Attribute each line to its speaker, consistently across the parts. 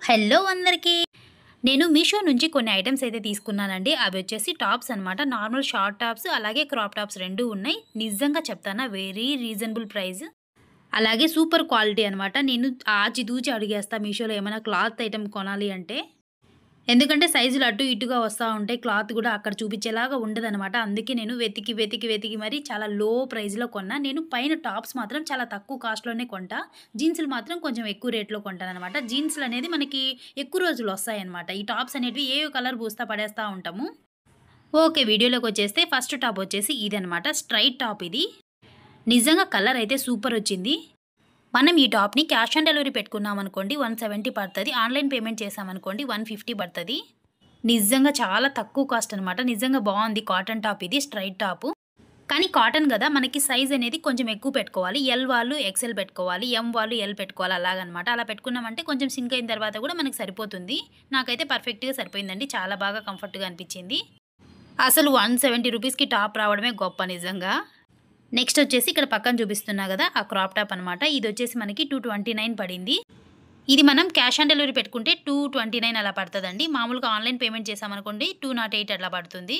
Speaker 1: Hello అందరికీ. నేను మీషో నుంచి కొన్ని ఐటెమ్స్ అయితే తీసుకున్నానండి. అవి వచ్చేసి టాప్స్ అనమాట. నార్మల్ షార్ట్ టాప్స్ అలాగే క్రాప్ టాప్స్ 2 ఉన్నాయి. నిజంగా చెప్తానా వెరీ రీజనబుల్ ప్రైస్. అలాగే సూపర్ క్వాలిటీ అనమాట. నేను ఆచితూచి అడిగేస్తా మీషోలో ఏమైనా క్లాత్ ఐటెమ్ కొనాలి అంటే. ఎందుకంటే సైజులు అటు ఇటుగా వస్తా ఉంటాయి. క్లాత్ కూడా అక్కడ చూపించేలాగా ఉండదనమాట. అందుకే నేను వెతికి మరి చాలా లో ప్రైస్‌లో కొన్నా. నేను పైన టాప్స్ మాత్రం చాలా తక్కువ కాస్ట్‌లోనే కొంటా. జీన్స్‌లు మాత్రం కొంచెం ఎక్కువ రేట్‌లో కొంటాననమాట. జీన్స్‌లనేది మనకి ఎక్కువ రోజులు వస్తాయన్నమాట. ఈ టాప్స్ అనేటివి ఏయో కలర్ పూస్తా పడేస్తా ఉంటాము. ఓకే. వీడియోలోకొచ్చేస్తే ఫస్ట్ టాప్ వచ్చేసి ఇదనమాట. స్ట్రెయిట్ టాప్ ఇది. నిజంగా కలర్ అయితే సూపరొచ్చింది. మనం ఈ టాప్‌ని క్యాష్ ఆన్ డెలివరీ పెట్టుకున్నామనుకోండి 170 పడతది. ఆన్‌లైన్ పేమెంట్ చేశామనుకోండి 150 పడతది. నిజంగా చాలా తక్కువ కాస్ట్ అనమాట. నిజంగా బావుంది. కాటన్ టాప్ ఇది. Straight top. కానీ కాటన్ గదా! మనకి సైజ్ అనేది కొంచెం ఎక్కువ పెట్టుకోవాలి. ఎల్ వాళ్ళు ఎక్స్‌ఎల్ పెట్టుకోవాలి. ఎం వాళ్ళు ఎల్ పెట్టుకోవాలి అలాగనమాట. అలా పెట్టుకున్నామంటే కొంచెం సింక్ అయిన తర్వాత కూడా మనకి సరిపోతుంది. నాకైతే పర్ఫెక్ట్‌గా సరిపోయిందండి. చాలా బాగా కంఫర్ట్‌గా అనిపిచ్చింది. అసలు 170 రూపీస్‌కి టాప్ రావడమే గొప్ప నిజంగా. నెక్స్ట్ వచ్చేసి ఇక్కడ పక్కన చూపిస్తున్నా గదా! ఆ క్రాప్ టాప్ అనమాట. ఇదొచ్చేసి మనకి 229 పడింది. ఇది మనం క్యాష్ ఆన్ డెలివరీ పెట్టుకుంటే 229 అలా పడతదండి. మామూలుగా ఆన్‌లైన్ పేమెంట్ చేశామనుకోండి 208 అట్లా పడుతుంది.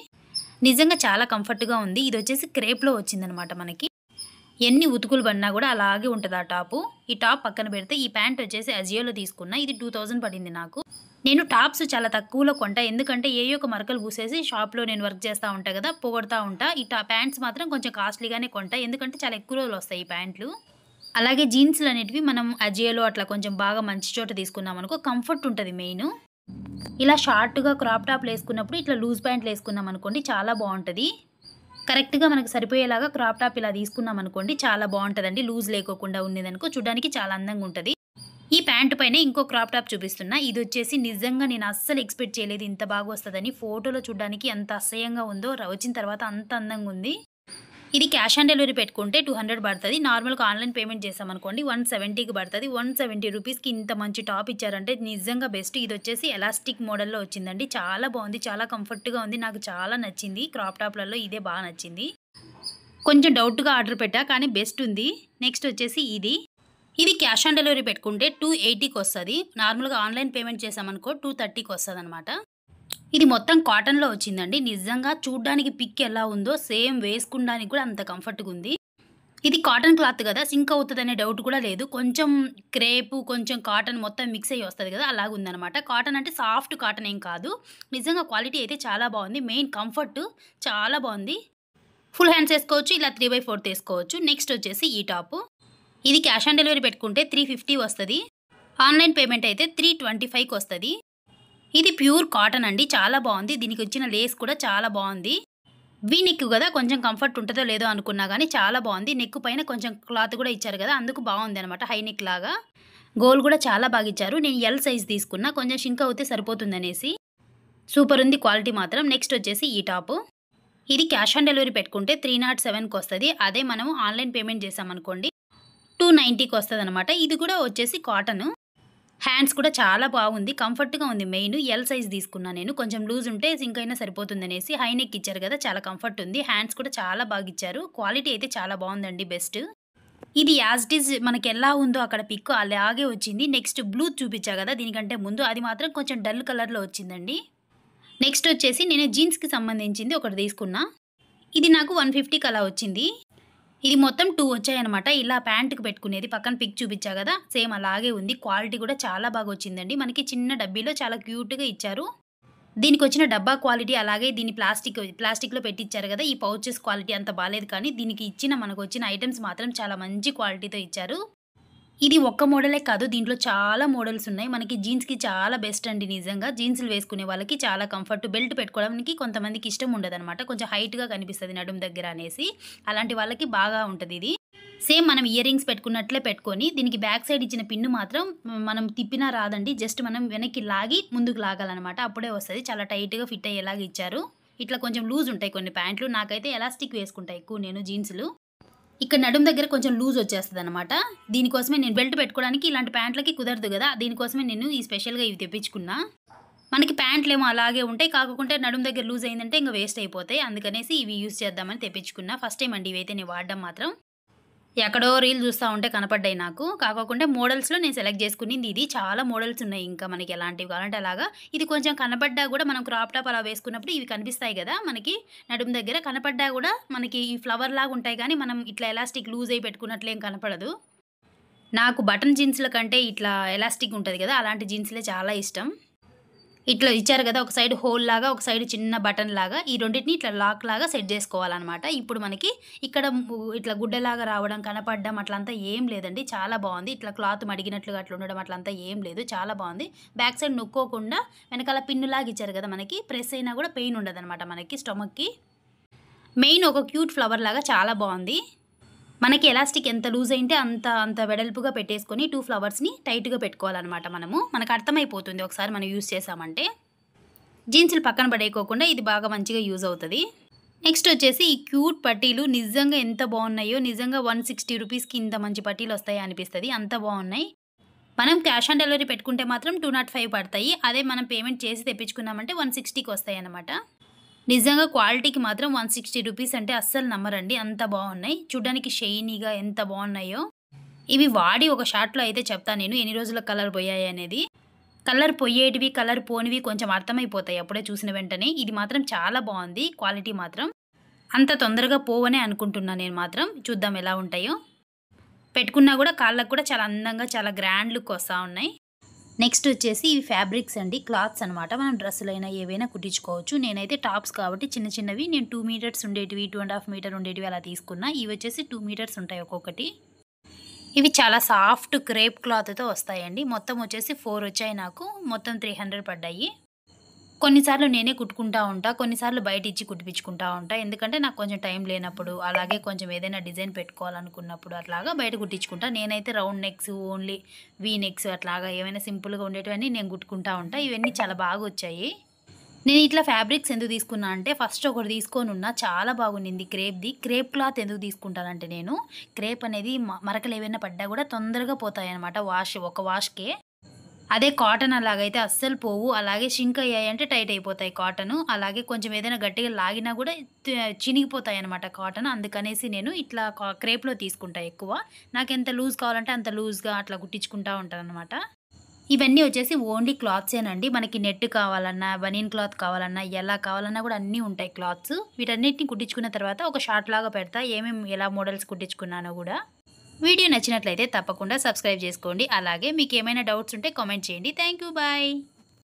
Speaker 1: నిజంగా చాలా కంఫర్ట్‌గా ఉంది. ఇదొచ్చేసి క్రేప్‌లో వచ్చిందనమాట మనకి. ఎన్ని ఉతుకులు పడినా గూడా అలాగే ఉంటది ఆ టాపు. ఈ టాప్ పక్కన పెడితే ఈ ప్యాంట్ వచ్చేసి అజియోలో తీసుకున్నా. ఇది 2000 పడింది నాకు. నేను టాప్స్ చాలా తక్కువలో కొంటా. ఎందుకంటే ఏయో ఒక మరకలు పూసేసి షాప్‌లో నేను వర్క్ చేస్తా ఉంటా గదా! పోగొడతా ఉంటా. ఈ ప్యాంట్స్ మాత్రం కొంచెం కాస్ట్‌లీగానే కొంటా. ఎందుకంటే చాలా ఎక్కువ రోజులొస్తాయి ఈ ప్యాంట్లు. అలాగే జీన్స్‌లనేటివి మనం అజియోలో అట్లా కొంచెం బాగా మంచి చోట తీసుకున్నామనుకో కంఫర్ట్ ఉంటది మెయిను. ఇలా షార్ట్‌గా క్రాప్ టాప్‌లేసుకున్నప్పుడు ఇట్లా లూజ్ ప్యాంట్‌లేసుకున్నామనుకోండి చాలా బావుంటది. కరెక్ట్‌గా మనకు సరిపోయేలాగా క్రాప్ టాప్ ఇలా తీసుకున్నామనుకోండి చాలా బావుంటదండి. లూజ్ లేకోకుండా ఉన్నదనుకో చూడ్డానికి చాలా అందంగుంటది. ఈ ప్యాంట్ పైనే ఇంకో క్రాప్ టాప్ చూపిస్తున్నా. ఇదొచ్చేసి నిజంగా నేను అస్సలు ఎక్స్‌పెక్ట్ చేయలేదు ఇంత బాగొస్తదని. ఫోటోలో చూడ్డానికి ఎంత అసహ్యంగా ఉందో వచ్చిన తర్వాత అంత అందంగుంది. ఇది క్యాష్ ఆన్ డెలివరీ పెట్టుకుంటే 200 పడతది. నార్మల్‌గా ఆన్‌లైన్ పేమెంట్ చేశామనుకోండి 170కి పడతది. 170 రూపీస్‌కి ఇంత మంచి టాప్ ఇచ్చారంటే నిజంగా బెస్ట్. ఇదొచ్చేసి ఎలాస్టిక్ మోడల్‌లో వచ్చిందండి. చాలా బావుంది. చాలా కంఫర్ట్‌గా ఉంది. నాకు చాలా నచ్చింది. క్రాప్ టాప్‌లలో ఇదే బా నచ్చింది. కొంచెం డౌట్‌గా ఆర్డర్ పెట్టా. కానీ బెస్ట్ ఉంది. నెక్స్ట్ వచ్చేసి ఇది. ఇది క్యాష్ ఆన్ డెలివరీ పెట్టుకుంటే 280కొస్తది. నార్మల్‌గా ఆన్‌లైన్ పేమెంట్ చేశామనుకో 230కొస్తదనమాట. ఇది మొత్తం కాటన్‌లో వచ్చిందండి. నిజంగా చూడ్డానికి పిక్ ఎలా ఉందో సేమ్ వేసుకుండానికి కూడా అంత కంఫర్ట్‌గుంది. ఇది కాటన్ క్లాత్ గదా! సింక్ అవుతదనే డౌట్ కూడా లేదు. కొంచెం క్రేపు, కొంచెం కాటన్ మొత్తం మిక్స్ అయ్యి వస్తది గదా! అలాగుందనమాట. కాటన్ అంటే సాఫ్ట్ కాటన్ ఏం కాదు. నిజంగా క్వాలిటీ అయితే చాలా బావుంది. మెయిన్ కంఫర్ట్ చాలా బావుంది. ఫుల్ హ్యాండ్స్ ఏసుకోవచ్చు. ఇలా 3/4 ఏసుకోవచ్చు. నెక్స్ట్ వచ్చేసి ఈ టాపు. ఇది క్యాష్ ఆన్ డెలివరీ పెట్టుకుంటే 350 వస్తది. ఆన్‌లైన్ పేమెంట్ అయితే 325కొస్తది. ఇది ప్యూర్ కాటన్ అండి. చాలా బావుంది. దీనికొచ్చిన లేస్ కూడా చాలా బావుంది. వీ నెక్ గదా! కొంచెం కంఫర్ట్ ఉంటదో లేదో అనుకున్నా గానీ చాలా బావుంది. నెక్ పైన కొంచెం క్లాత్ గూడా ఇచ్చారు గదా! అందుకు బావుందనమాట. హై నెక్ లాగా. గోల్ గూడా చాలా బాగిచ్చారు. నేను ఎల్ సైజ్ తీసుకున్నా. కొంచెం షింక్ అవుతే సరిపోతుందనేసి. సూపరుంది క్వాలిటీ మాత్రం. నెక్స్ట్ వచ్చేసి ఈ టాపు. ఇది క్యాష్ ఆన్ డెలివరీ పెట్టుకుంటే 307కొస్తది. అదే మనం ఆన్‌లైన్ పేమెంట్ చేశామనుకోండి 290కొస్తదనమాట. ఇది కూడా వచ్చేసి కాటను. హ్యాండ్స్ కూడా చాలా బాగుంది. కంఫర్ట్‌గా ఉంది మెయిన్. ఎల్ సైజ్ తీసుకున్నా నేను. కొంచెం లూజ్ ఉంటే సింక్ అయినా సరిపోతుందనేసి. హై నెక్ ఇచ్చారు గదా! చాలా కంఫర్ట్ ఉంది. హ్యాండ్స్ కూడా చాలా బాగిచ్చారు. క్వాలిటీ అయితే చాలా బావుందండి బెస్ట్. ఇది యాజ్ ఇట్ ఈజ్ మనకెలా ఉందో అక్కడ పిక్ అలాగే వచ్చింది. నెక్స్ట్ బ్లూ చూపిచ్చా గదా! దీనికంటే ముందు అది మాత్రం కొంచెం డల్ కలర్‌లో వచ్చిందండి. నెక్స్ట్ వచ్చేసి నేను జీన్స్‌కి సంబంధించింది ఒకటి తీసుకున్నా. ఇది నాకు 150కి అలా వచ్చింది. ఇది మొత్తం 2 వచ్చాయన్నమాట. ఇలా ప్యాంట్‌కి పెట్టుకునేది పక్కన పిక్ చూపిచ్చా గదా! సేమ్ అలాగే ఉంది. క్వాలిటీ కూడా చాలా బాగొచ్చిందండి. మనకి చిన్న డబ్బీలో చాలా క్యూట్‌గా ఇచ్చారు. దీనికొచ్చిన డబ్బా క్వాలిటీ అలాగే దీని ప్లాస్టిక్‌లో పెట్టిచ్చారు గదా! ఈ పౌచెస్ క్వాలిటీ అంత బాలేదు కానీ దీనికి మనకొచ్చిన ఐటెమ్స్ మాత్రం చాలా మంచి క్వాలిటీతో ఇచ్చారు. ఇది ఒక్క మోడలే కాదు. దీంట్లో చాలా మోడల్స్ ఉన్నాయి. మనకి జీన్స్‌కి చాలా బెస్ట్ అండి నిజంగా. జీన్స్‌లు వేసుకునే వాళ్ళకి చాలా కంఫర్ట్. బెల్ట్ పెట్టుకోవడానికి కొంతమందికి ఇష్టం ఉండదనమాట. కొంచెం హైట్‌గా కనిపిస్తది నడుము దగ్గర అనేసి. అలాంటి వాళ్ళకి బాగా ఉంటదిది. సేమ్ మనం ఇయర్ రింగ్స్ పెట్టుకున్నట్లే పెట్టుకొని దీనికి బ్యాక్ సైడ్ ఇచ్చిన పిన్ మాత్రం మనం తిప్పినా రాదండి. జస్ట్ మనం వెనక్కి లాగి ముందుకు లాగాలనమాట. అప్పుడే వస్తది. చాలా టైట్‌గా ఫిట్ అయ్యేలాగా ఇచ్చారు. ఇట్లా కొంచెం లూజ్ ఉంటాయి కొన్ని ప్యాంట్లు. నాకైతే ఎలాస్టిక్ వేసుకుంటా ఎక్కువ నేను జీన్స్‌లు. ఇక్కడ నడుము దగ్గర కొంచెం లూజ్ వచ్చేస్తదనమాట. దీనికోసమే నేను బెల్ట్ పెట్టుకోవడానికి ఇలాంటి ప్యాంట్లకి కుదరదు గదా! దీనికోసమే నేను ఈ స్పెషల్‌గా ఇవి తెప్పించుకున్నా. మనకి ప్యాంట్లేమో అలాగే ఉంటాయి. కాకుంటే నడుము దగ్గర లూజ్ అయిందంటే ఇంక వేస్ట్ అయిపోతాయి. అందుకనేసి ఇవి యూజ్ చేద్దామని తెప్పించుకున్నా. ఫస్ట్ టైమ్ అండి ఇవైతే నేను వాడడం మాత్రం. ఎక్కడో రీల్ చూస్తా ఉంటే కనపడ్డాయి నాకు. కాకోకుంటే మోడల్స్‌లో నేను సెలెక్ట్ చేసుకునింది ఇది. చాలా మోడల్స్ ఉన్నాయి ఇంకా మనకి ఎలాంటివి కావాలంటే అలాగా. ఇది కొంచెం కనపడ్డా గూడా మనం క్రాప్ టాప్ అలా వేసుకున్నప్పుడు ఇవి కనిపిస్తాయి గదా! మనకి నడుము దగ్గర కనపడ్డా గూడా మనకి ఈ ఫ్లవర్ లాగా ఉంటాయి గానీ, మనం ఇట్లా ఎలాస్టిక్ లూజ్ అయ్యి పెట్టుకున్నట్లేం కనపడదు. నాకు బటన్ జీన్స్‌ల కంటే ఇట్లా ఎలాస్టిక్ ఉంటది గదా! అలాంటి జీన్స్‌లే చాలా ఇష్టం. ఇట్లా ఇచ్చారు గదా! ఒక సైడ్ హోల్ లాగా, ఒక సైడ్ చిన్న బటన్ లాగా ఈ రెండిటిని ఇట్లా లాక్ లాగా సెట్ జేసుకోవాలనమాట. ఇప్పుడు మనకి ఇక్కడ ఇట్లా గుడ్డలాగా రావడం, కనపడడం అట్లంతా ఏం లేదండి. చాలా బావుంది. ఇట్లా క్లాత్ మడిగినట్లుగా అట్లా ఉండడం అట్లంతా ఏం లేదు. చాలా బావుంది. బ్యాక్ సైడ్ నొక్కోకుండా వెనకాల పిన్నులాగా ఇచ్చారు గదా! మనకి ప్రెస్ అయినా గూడా పెయిన్ ఉండదనమాట మనకి స్టొమక్‌కి. మెయిన్ ఒక క్యూట్ ఫ్లవర్ లాగా చాలా బావుంది. మనకి ఎలాస్టిక్ ఎంత లూజ్ అయింటే అంత వెడల్పుగా పెట్టేసుకొని 2 ఫ్లవర్స్‌ని టైట్‌గా పెట్టుకోవాలనమాట మనము. మనకు అర్థమైపోతుంది ఒకసారి మనం యూజ్ చేశామంటే. జీన్స్‌లు పక్కన పడేయకోకుండా ఇది బాగా మంచిగా యూజ్ అవుతది. నెక్స్ట్ వచ్చేసి ఈ క్యూట్ పట్టీలు నిజంగా ఎంత బావున్నాయో. నిజంగా 160 రూపీస్‌కి ఇంత మంచి పట్టీలొస్తాయా అనిపిస్తది. అంత బావున్నాయి. మనం క్యాష్ ఆన్ డెలివరీ పెట్టుకుంటే మాత్రం 205 పడతాయి. అదే మనం పేమెంట్ చేసి తెప్పించుకున్నామంటే 160కి వస్తాయన్నమాట. నిజంగా క్వాలిటీకి మాత్రం 160 రూపీస్ అంటే అస్సలు నమ్మరండి. అంత బావున్నాయి. చూడ్డానికి షైనీగా ఎంత బావున్నాయో. ఇవి వాడి ఒక షాట్‌లో అయితే చెప్తా నేను ఎన్ని రోజులకు కలర్ పోయాయనేది. కలర్ పొయ్యేటివి, కలర్ పోనివి కొంచెం అర్థమైపోతాయి అప్పుడే చూసిన వెంటనే. ఇది మాత్రం చాలా బావుంది క్వాలిటీ మాత్రం. అంత తొందరగా పోవనే అనుకుంటున్నా నేను మాత్రం. చూద్దాం ఎలా ఉంటాయో. పెట్టుకున్నా గూడా కాళ్ళకి కూడా చాలా అందంగా చాలా గ్రాండ్ లుక్ వస్తా ఉన్నాయి. నెక్స్ట్ వచ్చేసి ఇవి ఫ్యాబ్రిక్స్ అండి. క్లాత్స్ అనమాట. మనం డ్రెస్సులైనా ఏవైనా కుట్టించుకోవచ్చు. నేనైతే టాప్స్ కాబట్టి చిన్న చిన్నవి నేను 2 మీటర్స్ ఉండేటివి, 2½ మీటర్ ఉండేటివి అలా తీసుకున్నా. ఇవి వచ్చేసి 2 మీటర్స్ ఉంటాయి ఒక్కొక్కటి. ఇవి చాలా సాఫ్ట్ క్రేప్ క్లాత్‌తో వస్తాయండి. మొత్తం వచ్చేసి 4 వచ్చాయి నాకు. మొత్తం 300 పడ్డాయి. కొన్నిసార్లు నేనే కుట్టుకుంటా ఉంటా. కొన్నిసార్లు బయటిచ్చి కుట్టిపిచ్చుకుంటా ఉంటా. ఎందుకంటే నాకు కొంచెం టైం లేనప్పుడు, అలాగే కొంచెం ఏదైనా డిజైన్ పెట్టుకోవాలనుకున్నప్పుడు అట్లాగా బయట కుట్టించుకుంటా. నేనైతే round necks, only V necks అట్లాగా ఏమైనా సింపుల్‌గా ఉండేటివన్నీ నేను కుట్టుకుంటా ఉంటా. ఇవన్నీ చాలా బాగొచ్చాయి. నేను ఇట్లా ఫ్యాబ్రిక్స్ ఎందుకు తీసుకున్నా అంటే ఫస్ట్ ఒకటి తీసుకొనున్నా చాలా బాగుండింది క్రేప్‌ది. క్రేప్ క్లాత్ ఎందుకు తీసుకుంటానంటే నేను, క్రేప్ అనేది మరకలేవైనా పడ్డా గూడా తొందరగా పోతాయనమాట ఒక వాష్‌కే. అదే కాటన్ అలాగైతే అస్సలు పోవు. అలాగే షింక్ అయ్యాయంటే టైట్ అయిపోతాయి కాటను. అలాగే కొంచెం ఏదైనా గట్టిగా లాగినా గూడా చినిగిపోతాయనమాట కాటన్. అందుకనేసి నేను ఇట్లా క్రేప్‌లో తీసుకుంటా ఎక్కువ. నాకెంత లూజ్ కావాలంటే అంత లూజ్‌గా అట్లా కుట్టించుకుంటా ఉంటాననమాట. ఇవన్నీ వచ్చేసి ఓన్లీ క్లాత్సేనండి. మనకి నెట్ కావాలన్నా, బనీన్ క్లాత్ కావాలన్నా, ఎలా కావాలన్నా గూడా అన్నీ ఉంటాయి క్లాత్స్. వీటన్నిటిని కుట్టించుకున్న తర్వాత ఒక షార్ట్ లాగా పెడతా. ఎలా మోడల్స్ కుట్టించుకున్నానో గూడా. వీడియో నచ్చినట్లయితే తప్పకుండా సబ్స్క్రైబ్ చేసుకోండి. అలాగే మీకేమైనా డౌట్స్ ఉంటే కామెంట్ చేయండి. Thank you. బాయ్.